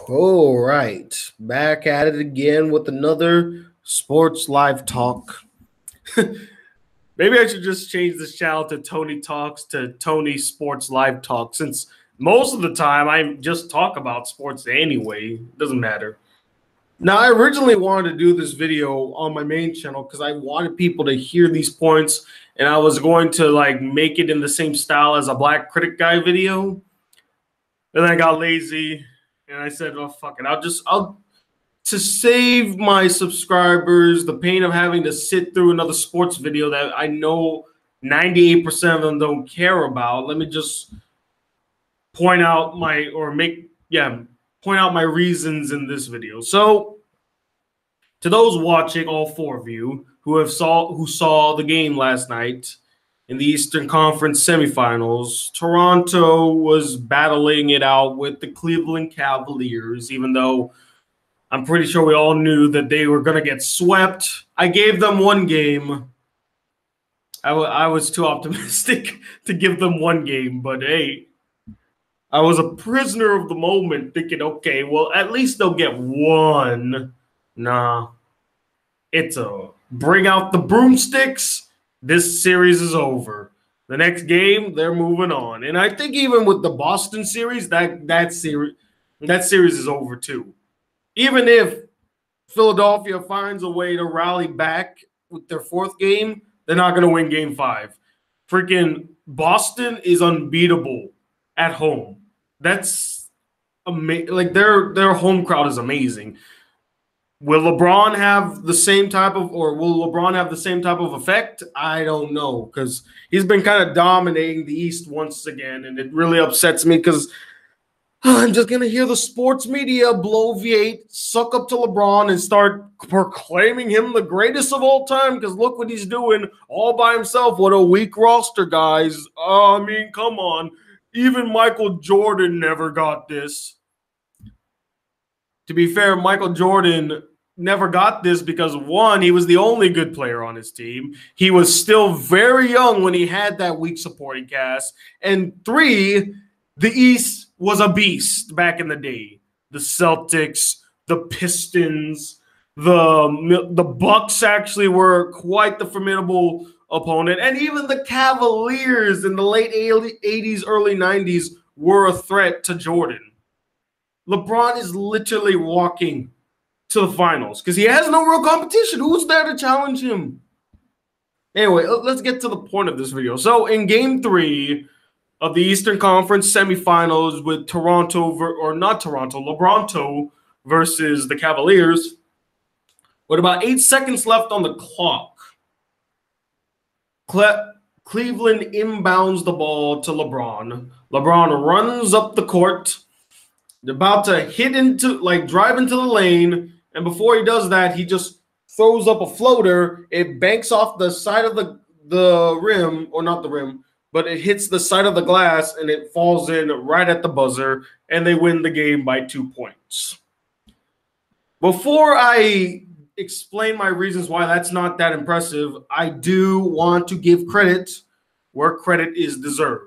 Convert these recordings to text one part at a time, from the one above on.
All right, back at it again with another sports live talk. Maybe I should just change this channel to Tony Talks to Tony Sports Live Talk, since most of the time I just talk about sports anyway. It doesn't matter. Now, I originally wanted to do this video on my main channel because I wanted people to hear these points, and I was going to make it in the same style as a Black Critic Guy video. And then I got lazy, and I said, "Oh fuck it! I'll to save my subscribers the pain of having to sit through another sports video that I know 98% of them don't care about. Let me just point out my reasons in this video." So, to those watching, all four of you who saw the game last night in the Eastern Conference semifinals, Toronto was battling it out with the Cleveland Cavaliers, even though I'm pretty sure we all knew that they were going to get swept. I gave them one game. I was too optimistic to give them one game, but hey, I was a prisoner of the moment thinking, okay, well, at least they'll get one. Nah, it's a bring out the broomsticks. This series is over. The next game, they're moving on. And I think even with the Boston series, that series is over too. Even if Philadelphia finds a way to rally back with their fourth game, they're not going to win game 5. Freaking Boston is unbeatable at home. That's amazing. Like their home crowd is amazing. Will LeBron have the same type of effect? I don't know, because he's been kind of dominating the East once again, and it really upsets me because I'm just going to hear the sports media bloviate, suck up to LeBron, and start proclaiming him the greatest of all time because look what he's doing all by himself. What a weak roster, guys. I mean, come on. Even Michael Jordan never got this. To be fair, Michael Jordan never got this because, one, he was the only good player on his team. He was still very young when he had that weak supporting cast. And 3, the East was a beast back in the day. The Celtics, the Pistons, the Bucks actually were quite the formidable opponent. And even the Cavaliers in the late 80s, early 90s were a threat to Jordan. LeBron is literally walking to the finals because he has no real competition. Who's there to challenge him? Anyway, let's get to the point of this video. So in game 3 of the Eastern Conference semifinals with LeBronto versus the Cavaliers, with about 8 seconds left on the clock, Cleveland inbounds the ball to LeBron. LeBron runs up the court. They're about to drive into the lane. And before he does that, he just throws up a floater. It banks off the side of the rim, or not the rim, but it hits the side of the glass and it falls in right at the buzzer. And they win the game by 2 points. Before I explain my reasons why that's not that impressive, I do want to give credit where credit is deserved.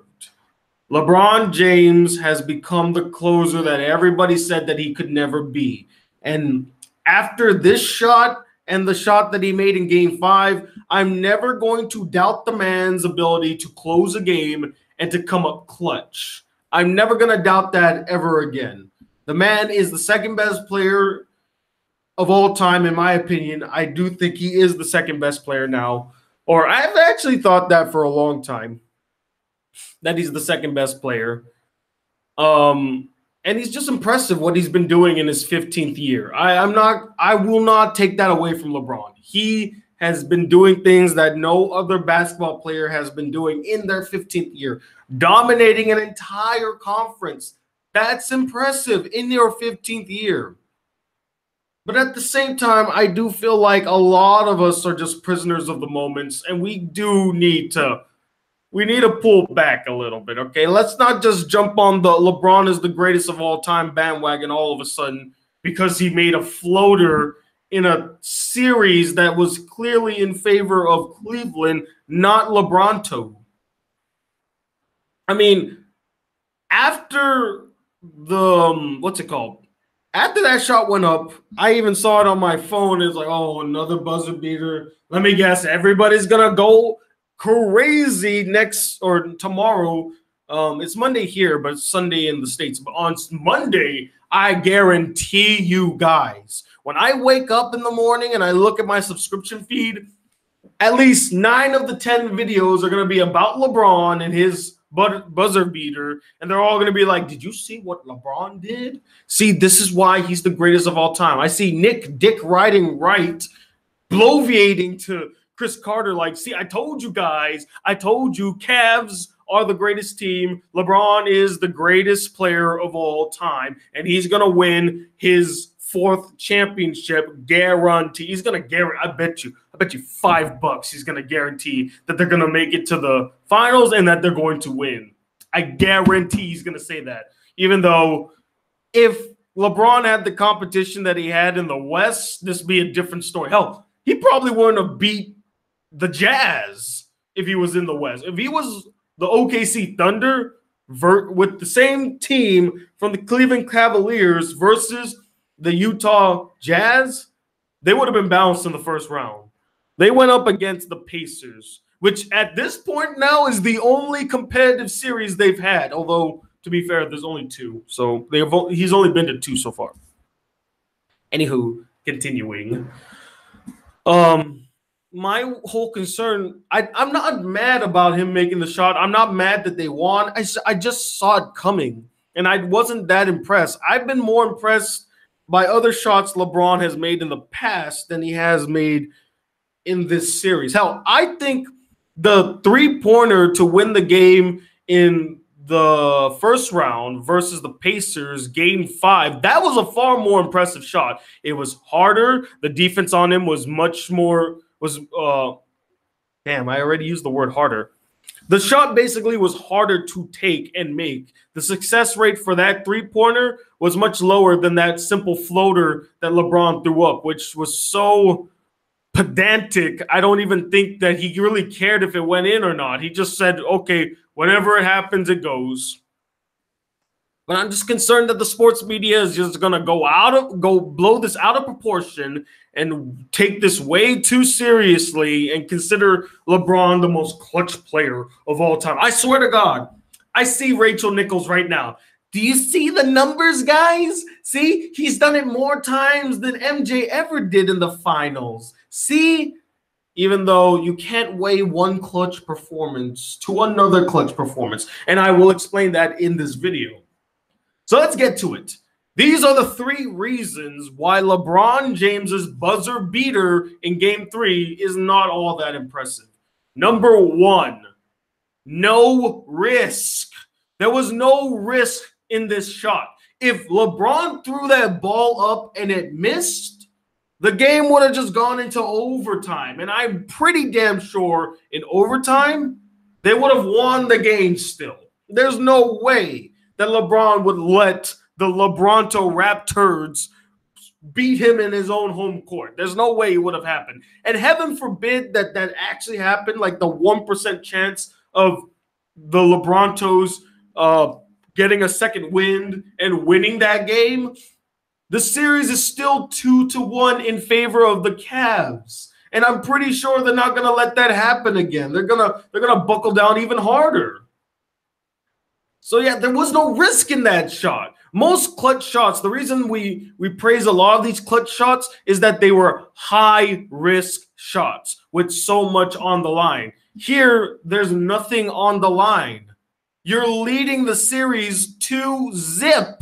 LeBron James has become the closer that everybody said that he could never be. And after this shot and the shot that he made in game 5, I'm never going to doubt the man's ability to close a game and to come up clutch. I'm never going to doubt that ever again. The man is the second best player of all time, in my opinion. I do think he is the second best player now. Or I've actually thought that for a long time, that he's the second best player. And he's just impressive what he's been doing in his 15th year. I will not take that away from LeBron. He has been doing things that no other basketball player has been doing in their 15th year, dominating an entire conference. That's impressive in your 15th year. But at the same time, I do feel like a lot of us are just prisoners of the moments, and we need to pull back a little bit, okay? Let's not just jump on the LeBron is the greatest of all time bandwagon all of a sudden because he made a floater in a series that was clearly in favor of Cleveland, not LeBronto. I mean, after what's it called? After that shot went up, I even saw it on my phone. It's like, oh, another buzzer beater. Let me guess, everybody's gonna go crazy next or tomorrow. It's Monday here, but it's Sunday in the States. But on Monday, I guarantee you guys, when I wake up in the morning and I look at my subscription feed, at least 9 of the 10 videos are going to be about LeBron and his buzzer beater. And they're all going to be like, did you see what LeBron did? See, this is why he's the greatest of all time. I see Nick Dick riding right, bloviating to Chris Carter like, see, I told you guys. I told you Cavs are the greatest team. LeBron is the greatest player of all time. And he's going to win his 4th championship guarantee. He's gonna guarantee. I bet you $5 he's gonna guarantee that they're gonna make it to the finals and that they're going to win. I guarantee he's gonna say that. Even though if LeBron had the competition that he had in the West, this would be a different story. Hell, he probably wouldn't have beat the Jazz if he was in the West. If he was the OKC Thunder with the same team from the Cleveland Cavaliers versus the Utah Jazz, they would have been bounced in the first round. They went up against the Pacers, which at this point now is the only competitive series they've had. Although, to be fair, there's only 2. So he's only been to 2 so far. Anywho, continuing. My whole concern, I'm not mad about him making the shot. I'm not mad that they won. I just saw it coming, and I wasn't that impressed. I've been more impressed by other shots LeBron has made in the past than he has made in this series. Hell, I think the 3-pointer to win the game in the first round versus the Pacers, game 5, that was a far more impressive shot. It was harder. The defense on him was much more, damn, I already used the word harder. The shot basically was harder to take and make. The success rate for that 3-pointer was much lower than that simple floater that LeBron threw up, which was so pedantic. I don't even think that he really cared if it went in or not. He just said, okay, whenever it happens, it goes. But I'm just concerned that the sports media is just going to go blow this out of proportion and take this way too seriously and consider LeBron the most clutch player of all time. I swear to God, I see Rachel Nichols right now. Do you see the numbers, guys? See, he's done it more times than MJ ever did in the finals. See, even though you can't weigh one clutch performance to another clutch performance. And I will explain that in this video. So let's get to it. These are the 3 reasons why LeBron James's buzzer beater in Game 3 is not all that impressive. Number 1, no risk. There was no risk in this shot. If LeBron threw that ball up and it missed, the game would have just gone into overtime. And I'm pretty damn sure in overtime, they would have won the game still. There's no way that LeBron would let the LeBronto Raptors beat him in his own home court. There's no way it would have happened. And heaven forbid that actually happened, like the 1% chance of the LeBrontos getting a second wind and winning that game. The series is still 2-1 in favor of the Cavs. And I'm pretty sure they're not going to let that happen again. They're gonna buckle down even harder. So yeah, there was no risk in that shot. Most clutch shots, the reason we praise a lot of these clutch shots is that they were high-risk shots with so much on the line. Here, there's nothing on the line. You're leading the series 2-zip.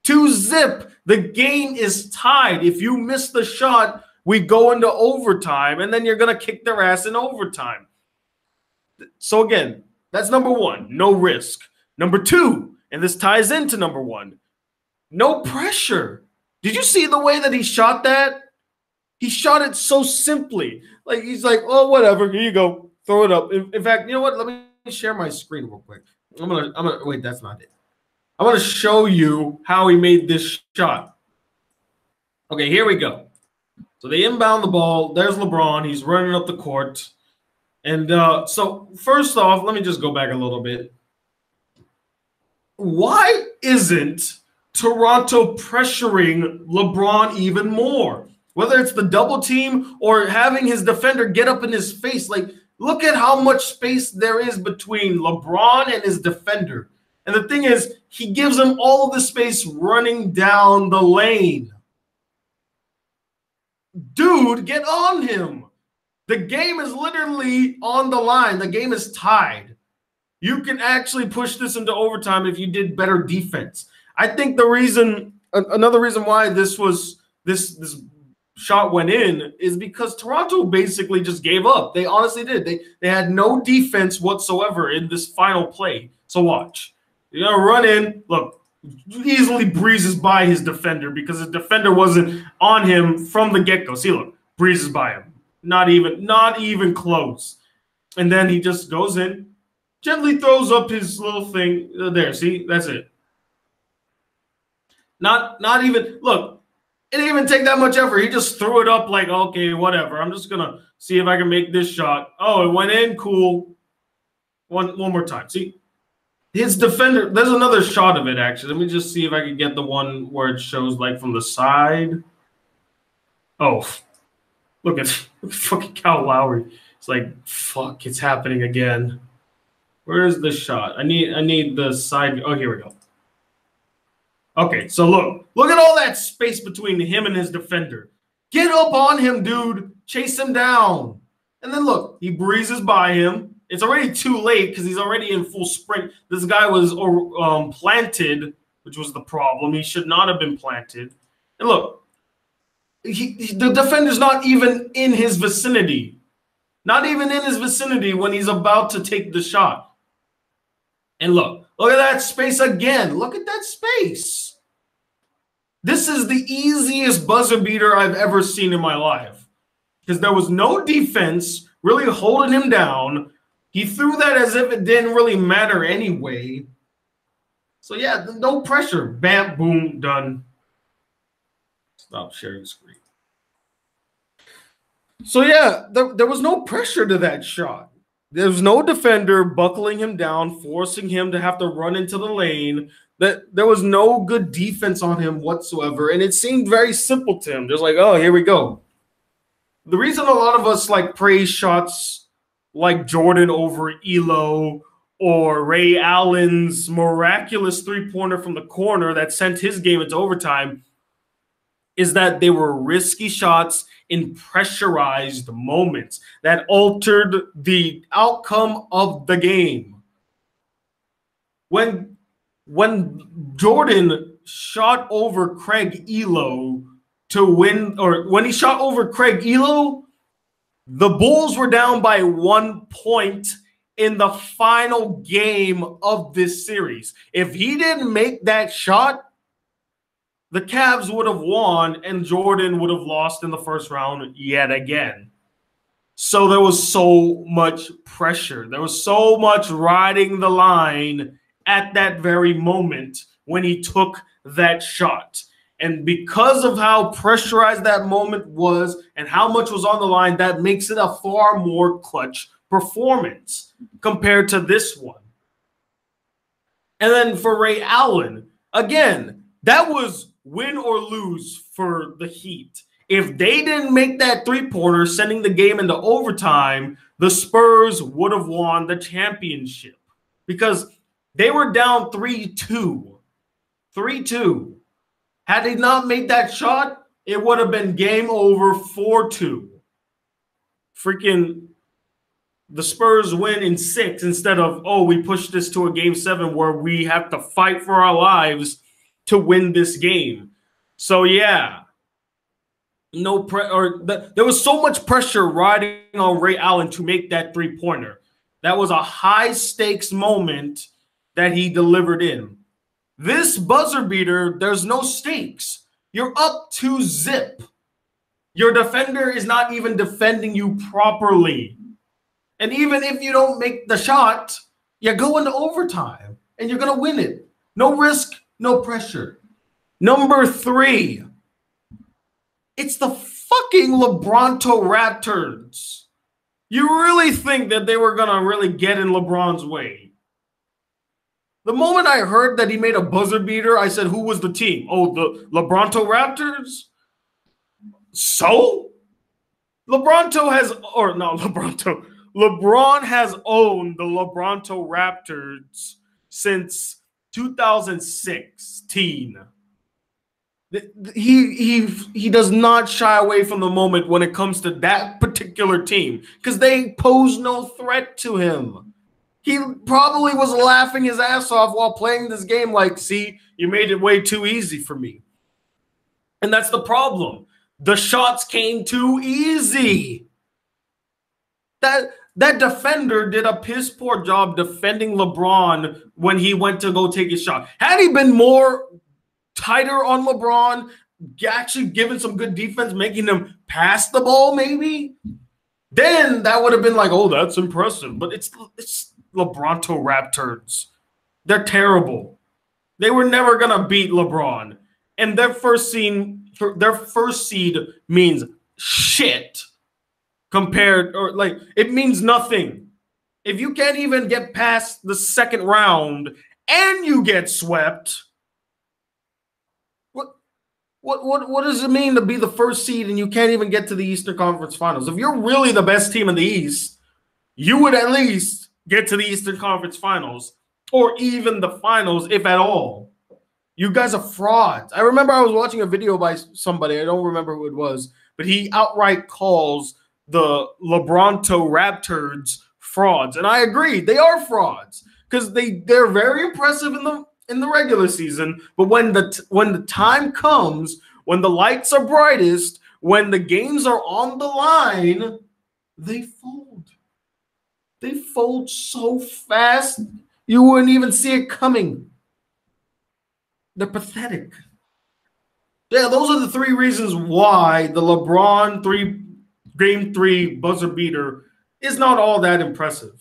2-zip. The game is tied. If you miss the shot, we go into overtime, and then you're going to kick their ass in overtime. So again, that's number 1, no risk. Number 2, and this ties into number 1, no pressure. Did you see the way that he shot that? He shot it so simply. Like, he's like, oh, whatever, here you go. Throw it up. In fact, you know what? Let me share my screen real quick. I'm gonna wait, that's not it. I'm gonna show you how he made this shot. Okay, here we go. So they inbound the ball. There's LeBron. He's running up the court. And so first off, let me just go back a little bit. why isn't Toronto pressuring LeBron even more? Whether it's the double team or having his defender get up in his face. Like, look at how much space there is between LeBron and his defender. And the thing is, he gives him all of the space running down the lane. Dude, get on him. The game is literally on the line. The game is tied. You can actually push this into overtime if you did better defense. I think another reason why this shot went in is because Toronto basically just gave up. They honestly did. They had no defense whatsoever in this final play. So watch. You're going to run in. Look, easily breezes by his defender because his defender wasn't on him from the get-go. See, look, breezes by him. Not even close. And then he just goes in, gently throws up his little thing there. See, that's it. Not even, look, it didn't even take that much effort. He just threw it up like, okay, whatever. I'm just going to see if I can make this shot. Oh, it went in. Cool. One more time. See, his defender, there's another shot of it, actually. Let me just see if I can get the one where it shows, like, from the side. Oh, look at fucking Kyle Lowry. It's like, fuck, it's happening again. Where is the shot? I need the side. Oh, here we go. Okay, so look at all that space between him and his defender. Get up on him, dude. Chase him down. And then look, he breezes by him. It's already too late because he's already in full sprint. This guy was planted, which was the problem. He should not have been planted. And look, the defender's not even in his vicinity. Not even in his vicinity when he's about to take the shot. And look at that space again. Look at that space. This is the easiest buzzer beater I've ever seen in my life because there was no defense really holding him down. He threw that as if it didn't really matter anyway. So, yeah, no pressure. Bam, boom, done. Stop sharing the screen. So, yeah, there was no pressure to that shot. There was no defender buckling him down, forcing him to have to run into the lane. There was no good defense on him whatsoever, and it seemed very simple to him. Just like, oh, here we go. The reason a lot of us like praise shots like Jordan over Elo or Ray Allen's miraculous three-pointer from the corner that sent his game into overtime is that they were risky shots in pressurized moments that altered the outcome of the game. When Jordan shot over Craig Elo to win, or when he shot over Craig Elo, the Bulls were down by 1 point in the final game of this series. If he didn't make that shot, the Cavs would have won and Jordan would have lost in the first round yet again. So there was so much pressure. There was so much riding the line at that very moment when he took that shot. And because of how pressurized that moment was and how much was on the line, that makes it a far more clutch performance compared to this one. And then for Ray Allen, again, that was win or lose for the Heat. If they didn't make that three-pointer, sending the game into overtime, the Spurs would have won the championship because they were down 3-2. 3-2. Had they not made that shot, it would have been game over 4-2. Freaking the Spurs win in 6 instead of, oh, we pushed this to a game 7 where we have to fight for our lives to win this game. So, yeah. There was so much pressure riding on Ray Allen to make that three-pointer. That was a high-stakes moment that he delivered in. This buzzer beater, there's no stakes. You're up 2-0. Your defender is not even defending you properly. And even if you don't make the shot, you go into overtime and you're going to win it. No risk, no pressure. Number 3, it's the fucking LeBronto Raptors. You really think that they were going to really get in LeBron's way? The moment I heard that he made a buzzer beater, I said, who was the team? Oh, the LeBronto Raptors? So? LeBronto has, or no, LeBronto. LeBron has owned the LeBronto Raptors since 2016. He does not shy away from the moment when it comes to that particular team because they pose no threat to him. He probably was laughing his ass off while playing this game like, see, you made it way too easy for me. And that's the problem. The shots came too easy. That defender did a piss poor job defending LeBron when he went to go take his shot. Had he been more tighter on LeBron, actually giving some good defense, making him pass the ball maybe, then that would have been like, oh, that's impressive. But it's LeBronto Raptors. They're terrible. They were never going to beat LeBron. And their first seed means shit compared, or like, it means nothing. If you can't even get past the second round and you get swept, what does it mean to be the first seed and you can't even get to the Eastern Conference Finals? If you're really the best team in the East, you would at least get to the Eastern Conference Finals or even the finals, if at all. You guys are frauds. I remember I was watching a video by somebody, I don't remember who it was, but he outright calls the LeBronto Raptors frauds. And I agree, they are frauds because they're very impressive in the regular season, but when the time comes, when the lights are brightest, when the games are on the line, they fold. They fold so fast, you wouldn't even see it coming. They're pathetic. Yeah, those are the three reasons why the LeBron game 3 buzzer beater is not all that impressive.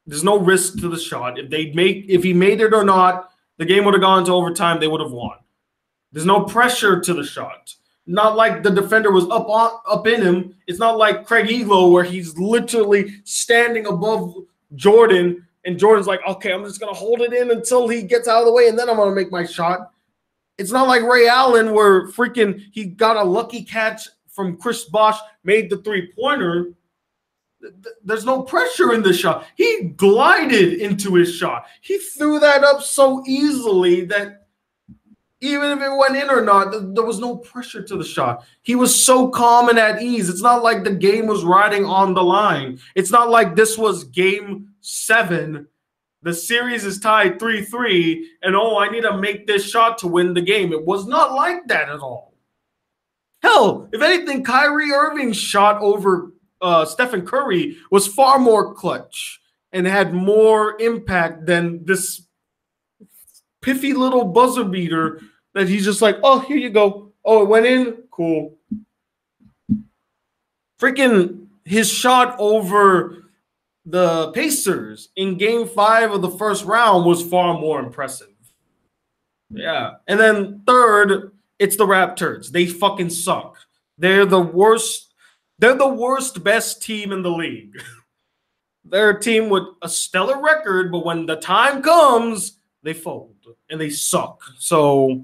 There's no risk to the shot. If he made it or not, the game would have gone to overtime. They would have won. There's no pressure to the shot. Not like the defender was up in him. It's not like Craig Ehlo where he's literally standing above Jordan, and Jordan's like, okay, I'm just going to hold it in until he gets out of the way, and then I'm going to make my shot. It's not like Ray Allen where freaking he got a lucky catch from Chris Bosh, made the three-pointer. There's no pressure in the shot. He glided into his shot. He threw that up so easily that even if it went in or not, there was no pressure to the shot. He was so calm and at ease. It's not like the game was riding on the line. It's not like this was game 7. The series is tied 3-3, and oh, I need to make this shot to win the game. It was not like that at all. Hell, if anything, Kyrie Irving's shot over Stephen Curry was far more clutch and had more impact than this piffy little buzzer beater that he's just like, oh, here you go. Oh, it went in? Cool. Freaking his shot over the Pacers in game 5 of the first round was far more impressive. Yeah. And then third, it's the Raptors. They fucking suck. They're the worst. They're the worst best team in the league. They're a team with a stellar record, but when the time comes, they fold and they suck. So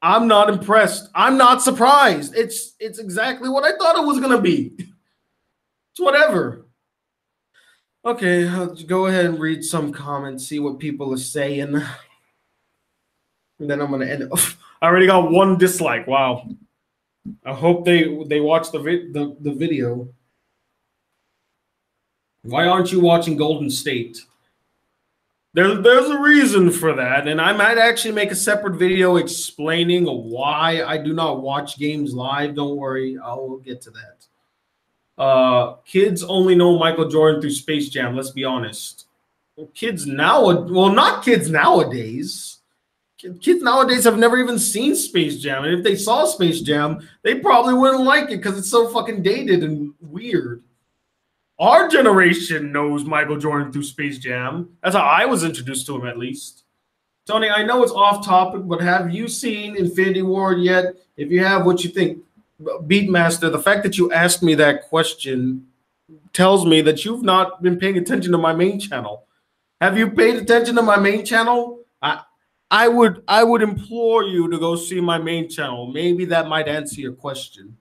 I'm not impressed. I'm not surprised. It's exactly what I thought it was going to be. It's whatever. Okay, I'll go ahead and read some comments, see what people are saying. And then I'm going to end it. I already got 1 dislike. Wow. I hope they watch the video. Why aren't you watching Golden State? There's a reason for that, and I might actually make a separate video explaining why I do not watch games live. Don't worry, I will get to that. Kids only know Michael Jordan through Space Jam. Let's be honest. Not kids nowadays. Kids nowadays have never even seen Space Jam. And if they saw Space Jam, they probably wouldn't like it because it's so fucking dated and weird. Our generation knows Michael Jordan through Space Jam. That's how I was introduced to him, at least. Tony, I know it's off topic, but have you seen Infinity War yet? If you have, what you think? Beatmaster, the fact that you asked me that question tells me that you've not been paying attention to my main channel. Have you paid attention to my main channel? I would implore you to go see my main channel. Maybe that might answer your question.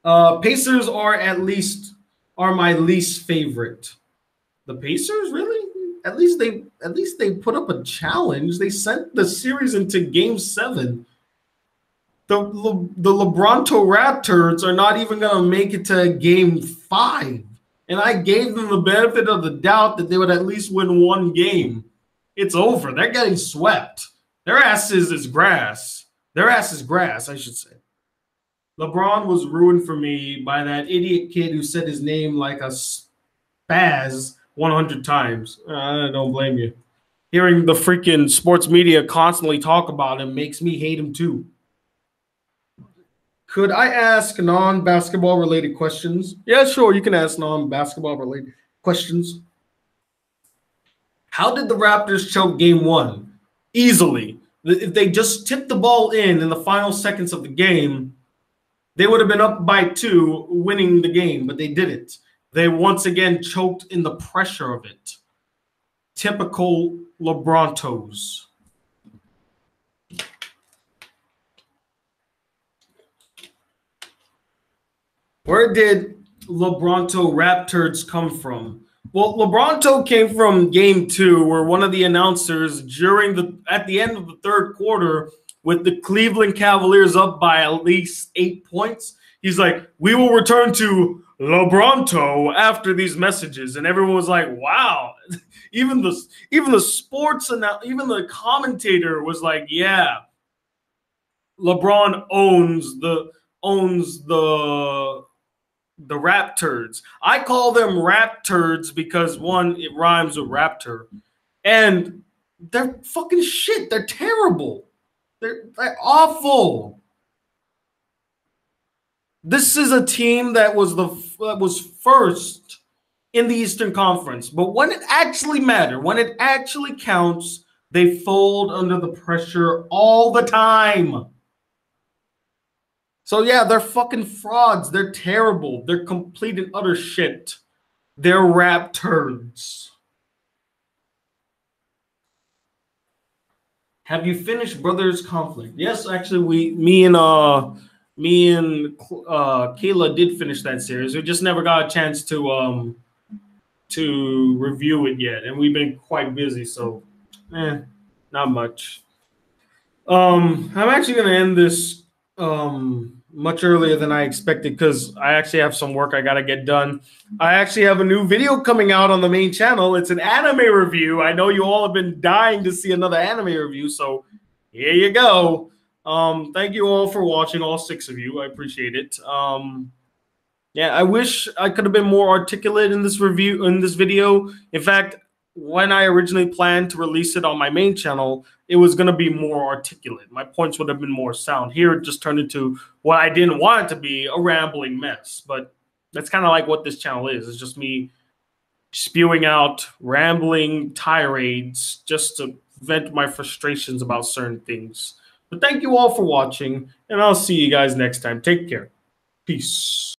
Pacers are my least favorite. The Pacers, really? At least they put up a challenge. They sent the series into Game 7. The LeBronto Raptors are not even gonna make it to Game 5. And I gave them the benefit of the doubt that they would at least win one game. It's over. They're getting swept. Their ass is grass. Their ass is grass, I should say. LeBron was ruined for me by that idiot kid who said his name like a spaz 100 times. I don't blame you. Hearing the freaking sports media constantly talk about him makes me hate him too. Could I ask non-basketball related questions? Yeah, sure. You can ask non-basketball related questions. How did the Raptors choke game 1? Easily. If they just tipped the ball in the final seconds of the game, they would have been up by 2, winning the game, but they didn't. They once again choked in the pressure of it. Typical LeBrontos. Where did LeBronto Raptors come from? Well, LeBronto came from game 2, where one of the announcers at the end of the third quarter, with the Cleveland Cavaliers up by at least 8 points, he's like, "We will return to LeBronto after these messages," and everyone was like, "Wow!" even the commentator was like, "Yeah, LeBron owns the Raptors." I call them Raptors because, one, it rhymes with raptor, and they're fucking shit. They're terrible. They're awful. This is a team that was first in the Eastern Conference, but when it actually matters, when it actually counts, they fold under the pressure all the time. So yeah, they're fucking frauds. They're terrible. They're complete and utter shit. They're Raptors. Have you finished Brothers Conflict? Yes, actually, me and Kayla did finish that series. We just never got a chance to review it yet, and we've been quite busy, so not much. I'm actually gonna end this much earlier than I expected because I actually have some work I gotta get done. I actually have a new video coming out on the main channel. It's an anime review. I know you all have been dying to see another anime review, so here you go. Thank you all for watching, all 6 of you. I appreciate it. Yeah, I wish I could have been more articulate in this video. In fact, when I originally planned to release it on my main channel, it was going to be more articulate. My points would have been more sound. Here, it just turned into what I didn't want it to be, a rambling mess. But that's kind of like what this channel is. It's just me spewing out rambling tirades just to vent my frustrations about certain things. But thank you all for watching, and I'll see you guys next time. Take care. Peace.